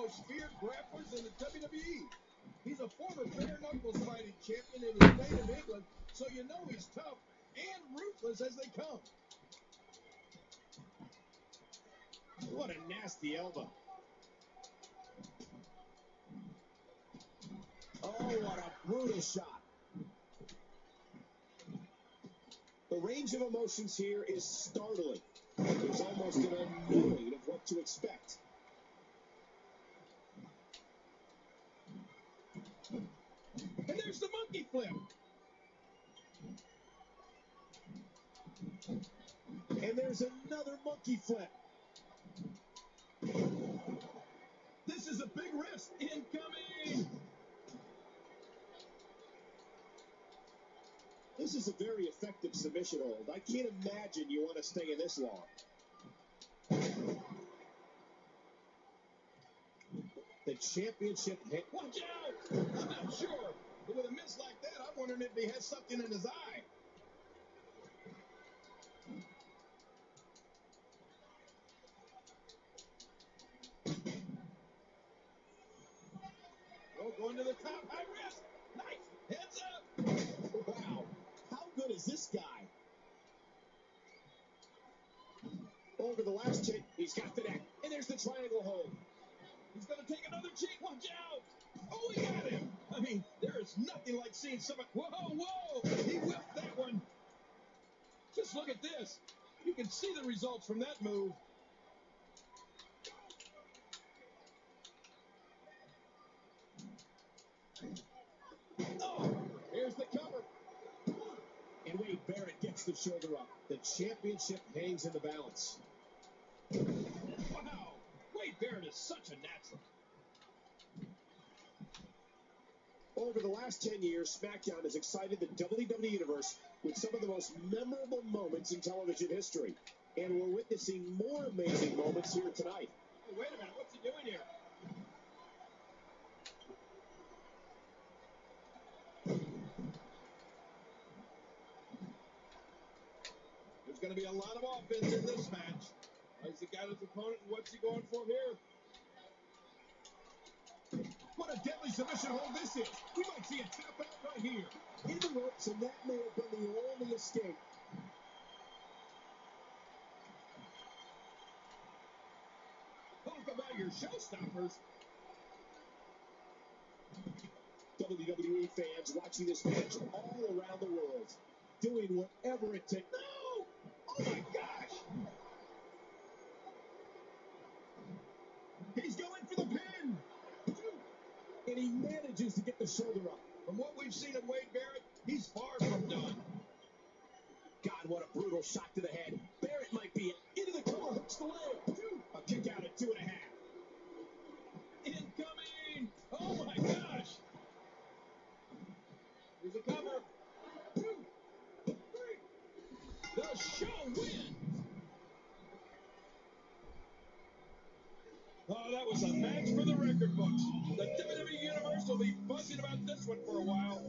most feared grapplers in the WWE. He's a former bare knuckles fighting champion in his native England, so you know he's tough and ruthless as they come. What a nasty elbow. Oh, what a brutal shot. The range of emotions here is startling. There's almost an unknowing of what to expect. And there's the monkey flip. And there's another monkey flip. This is a big risk. Incoming. This is a very effective submission hold. I can't imagine you want to stay in this long. The championship hit. Watch out! I'm not sure. But with a miss like that, I'm wondering if he has something in his eye. Oh, going to the top. High risk. Nice. Heads up. Wow. How good is this guy? Over the last hit, he's got the neck. And there's the triangle hold. He's going to take another cheek. Watch out. Oh, he got him. I mean, there is nothing like seeing somebody. Whoa, whoa. He whipped that one. Just look at this. You can see the results from that move. Oh, here's the cover. And Wade Barrett gets the shoulder up. The championship hangs in the balance. Wow. Wade Barrett is such a natural. Over the last 10 years, SmackDown has excited the WWE Universe with some of the most memorable moments in television history. And we're witnessing more amazing moments here tonight. Hey, wait a minute. What's he doing here? There's going to be a lot of offense in this match. He's the guy his opponent, and what's he going for here? What a deadly submission hold this is. We might see a tap out right here. In the ropes, and that may have been the only escape. Talk about your showstoppers. WWE fans watching this match all around the world, doing whatever it takes. No! Oh my gosh! He's going for the pin! And he manages to get the shoulder up. From what we've seen of Wade Barrett, he's far from done. God, what a brutal shot to the head. Barrett might be into the cover, hooks the leg. A kick out at 2.5. Incoming! Oh my gosh! Here's a cover. 2, 3. The show wins! Oh, that was a match for the record books. The WWE Universe will be buzzing about this one for a while.